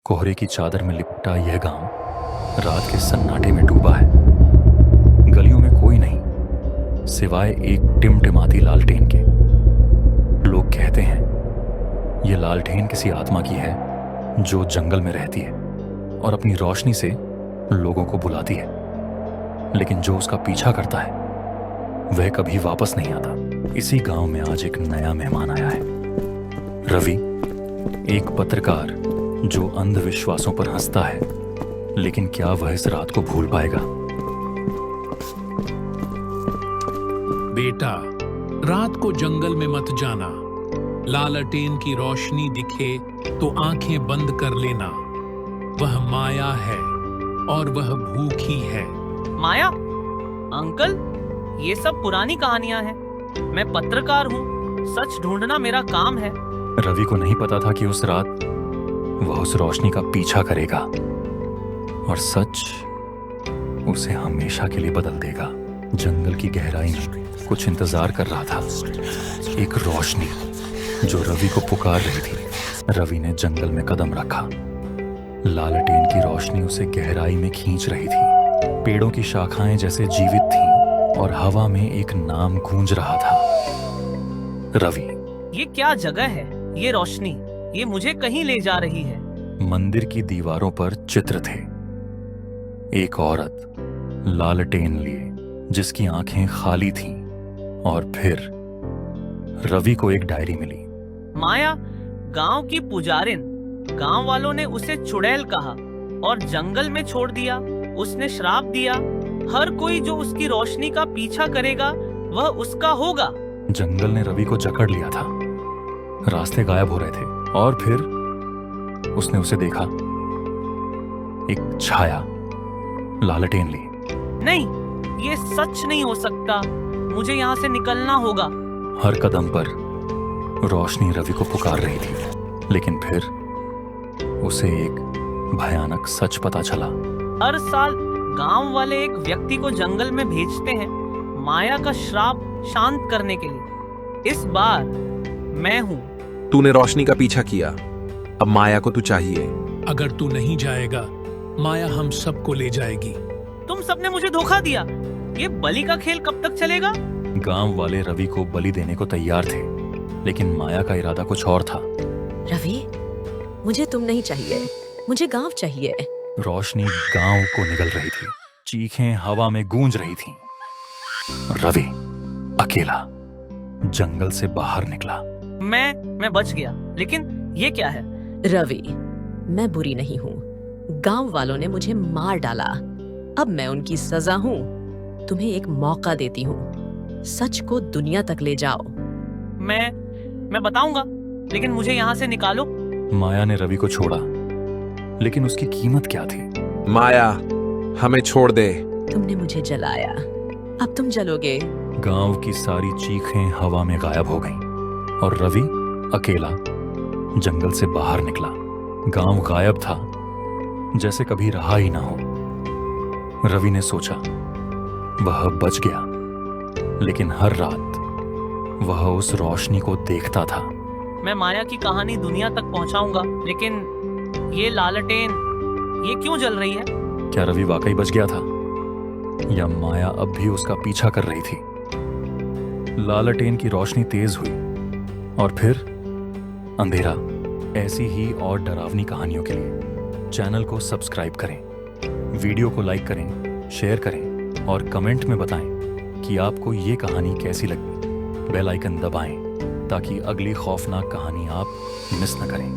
कोहरे की चादर में लिपटा यह गांव रात के सन्नाटे में डूबा है। गलियों में कोई नहीं सिवाय एक टिमटिमाती लालटेन के। लोग कहते हैं यह लालटेन किसी आत्मा की है जो जंगल में रहती है और अपनी रोशनी से लोगों को बुलाती है, लेकिन जो उसका पीछा करता है वह कभी वापस नहीं आता। इसी गांव में आज एक नया मेहमान आया है, रवि, एक पत्रकार जो अंधविश्वासों पर हंसता है, लेकिन क्या वह इस रात को भूल पाएगा? बेटा, रात को जंगल में मत जाना। लालटेन की रोशनी दिखे तो आंखें बंद कर लेना। वह माया है और वह भूखी है। माया? अंकल, ये सब पुरानी कहानियां हैं। मैं पत्रकार हूँ, सच ढूंढना मेरा काम है। रवि को नहीं पता था कि उस रात वह उस रोशनी का पीछा करेगा और सच उसे हमेशा के लिए बदल देगा। जंगल की गहराई में कुछ इंतजार कर रहा था, एक रोशनी जो रवि को पुकार रही थी। रवि ने जंगल में कदम रखा। लालटेन की रोशनी उसे गहराई में खींच रही थी। पेड़ों की शाखाएं जैसे जीवित थीं और हवा में एक नाम गूंज रहा था, रवि। ये क्या जगह है? ये रोशनी, ये मुझे कहीं ले जा रही है। मंदिर की दीवारों पर चित्र थे। एक औरत लालटेन लिए जिसकी आंखें खाली थीं, और फिर रवि को एक डायरी मिली। माया, गांव की पुजारिन, गांव वालों ने उसे चुड़ैल कहा और जंगल में छोड़ दिया। उसने श्राप दिया, हर कोई जो उसकी रोशनी का पीछा करेगा वह उसका होगा। जंगल ने रवि को जकड़ लिया था। रास्ते गायब हो रहे थे और फिर उसने उसे देखा, एक छाया लालटेन ली। नहीं, ये सच नहीं हो सकता। मुझे यहाँ से निकलना होगा। हर कदम पर रोशनी रवि को पुकार रही थी, लेकिन फिर उसे एक भयानक सच पता चला। हर साल गांव वाले एक व्यक्ति को जंगल में भेजते हैं माया का श्राप शांत करने के लिए। इस बार मैं हूँ। तूने रोशनी का पीछा किया, अब माया को तू चाहिए। अगर तू नहीं जाएगा, माया हम सबको ले जाएगी। तुम सबने मुझे धोखा दिया। ये बलि का खेल कब तक चलेगा? गांव वाले रवि को बलि देने को तैयार थे, लेकिन माया का इरादा कुछ और था। रवि, मुझे तुम नहीं चाहिए, मुझे गांव चाहिए। रोशनी गांव को निगल रही थी, चीखें हवा में गूंज रही थीं। रवि अकेला जंगल से बाहर निकला। मैं बच गया, लेकिन ये क्या है? रवि, मैं बुरी नहीं हूँ। गांव वालों ने मुझे मार डाला, अब मैं उनकी सजा हूँ। तुम्हें एक मौका देती हूँ, सच को दुनिया तक ले जाओ। मैं बताऊंगा, लेकिन मुझे यहाँ से निकालो। माया ने रवि को छोड़ा, लेकिन उसकी कीमत क्या थी? माया, हमें छोड़ दे। तुमने मुझे जलाया, अब तुम जलोगे। गांव की सारी चीखें हवा में गायब हो गईं और रवि अकेला जंगल से बाहर निकला। गांव गायब था, जैसे कभी रहा ही ना हो। रवि ने सोचा वह बच गया, लेकिन हर रात वह उस रोशनी को देखता था। मैं माया की कहानी दुनिया तक पहुंचाऊंगा, लेकिन ये लालटेन, ये क्यों जल रही है? क्या रवि वाकई बच गया था, या माया अब भी उसका पीछा कर रही थी? लालटेन की रोशनी तेज हुई और फिर अंधेरा। ऐसी ही और डरावनी कहानियों के लिए चैनल को सब्सक्राइब करें, वीडियो को लाइक करें, शेयर करें और कमेंट में बताएं कि आपको ये कहानी कैसी लगी। बेल आइकन दबाएं ताकि अगली खौफनाक कहानी आप मिस न करें।